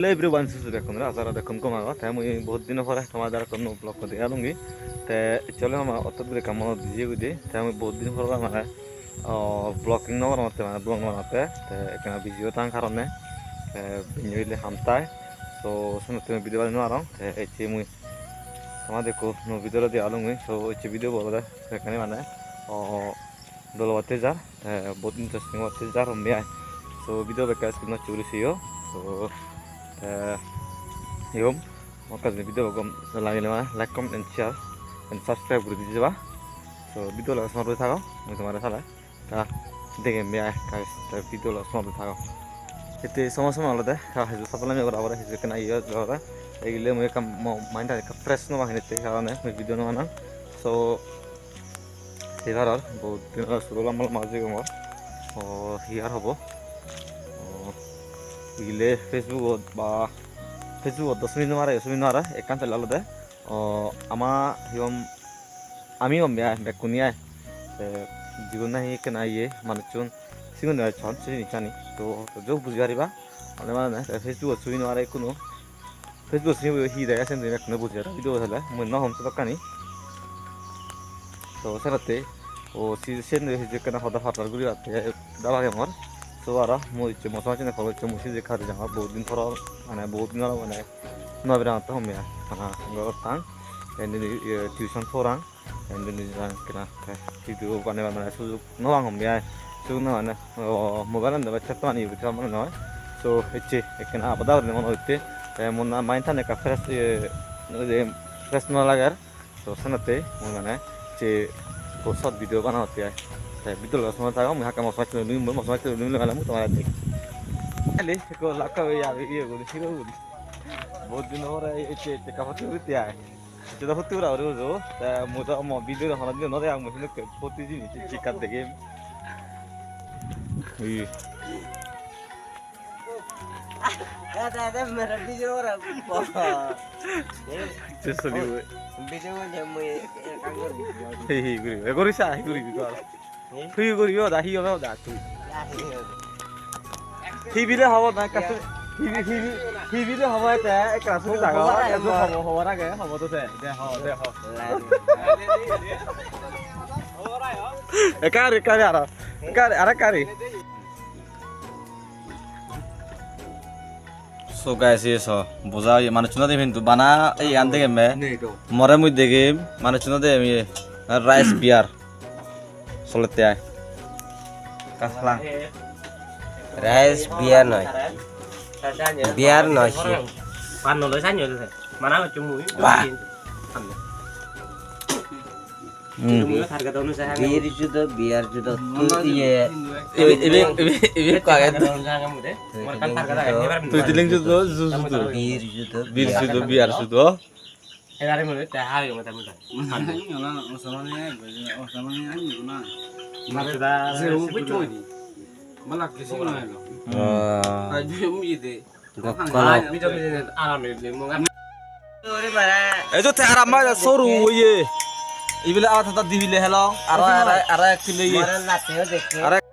Everyone देखुन आसारा देखुन को मांगा ते मुई बहुत दिन पर हमारे द्वारा कोनो ब्लॉग को दिया लूंगी ते चलो हम अत दूर काम बिजी गुदी ते मुई बहुत दिन पर माने ब्लॉगिंग न बनाते माने ब्लॉग बनाते ते एकना बिजी होता कारण ने बिनोले हमताय सो सुनो तुम वीडियो वाले नो आराम ते एची मुई हमारे देखो नो वीडियो दिया लूंगी सो एची वीडियो बोल रहा है कहने माने दल बाते जार बहुत इंटरेस्टिंग बाते जार हम भी आए सो वीडियो बेकार स्किप ना चूरी सियो सो yom maka video bagam lagi lama like comment and share and subscribe guru di jawa so video la smart thago moi tomara sala ta দেখে মেয়া guys ta video la smart thago ete সমস্যা আলাদা হাজু সাপলা মে বরাবর হিজে কেনা ইয়া জরা এগুলে মই কাম মাইন্ডটা একটা fresh ন বাহিনীতে কারণে মই ভিডিও ন বানাম সো এবার আর বহুত দিন শুরু করলাম মাঝে গমর ও হিয়ার হবো এগুলে ফেসবুক বা ফেসবুক 10 মিনিট মারা একান চলে আলাদা আমা হিম আমি অম্যা বেকুনিয়া জীবন নাই কেনা ইয়ে মানুষজন সিগুন ছন চিনি জানি তো যোগ বুঝি পারিবা মানে মানে ফেসবুক ছুই নরে কোনো ফেসবুক সিনি হি দেয় সেন দিন কোনো বুঝি আর ভিডিও হলে মই ন হম দোকানি তো সেরাতে ও সেন হি কেনা হদা ফাটার গুলি রাতে দাবাগে মর so ara mo iche mo sama chene kholo iche musi je khari jama bahut din thora mane bahut din ora mane no bera ta home ya ana ngor tang and then tuition forang and then jan kena video bane bane su no ang home ya su no mane mobile anda bacha to ani bitha mane no so iche ekena abada ne mono itte mona main thane ka fresh fresh no lagar so sanate mo mane che ko short video banate hai video la semua tahu mereka mau macam ni malam tu mana ni. Kali ko laka ya ye gudi hiro gudi. Bahut din hora eche ka photo uti ay. Jeda photo ura ro ro ta muda mo video la hana no ya mo hino ke photo jini chikat dege. Ei. Ada mera video ora. Just so video ni kangor. Hei guri. Guri sa guri ko. Hiu guriyo da hiu me da tu. Hibile hawa na kasu hibile hawa ta kasu da ga ezo hawa na ga hawa to de ha. Kari ara kari. So guys ये सो बुझा ये माने चुना दे fin तू बना ये आंदे के मैं मरे मुझ देगे माने चुना दे ये rice beer solete ay kaslang rice biar noy sih pan lo sanyo tu mana cuma harga tahun saya biar judo tu ye ibe kaget tu tiling judo biar judo Elari mulai teh hari mata-mata. Mata seru betul ni. Malak kesi mana lo? Aduh mide. Kalau mide alam ni mungkin. Itu teh aram aja soru ye. Ibile awat tata dibile helong. Ara kilo ye. Ara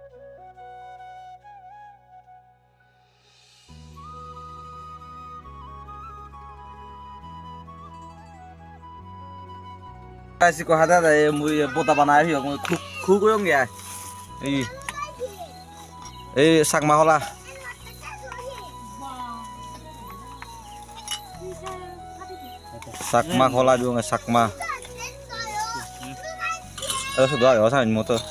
Kasih ko hada da ye mu ye bota banai hi ko khu ko yong ya sakma hola juga sakma sudah ya sa motor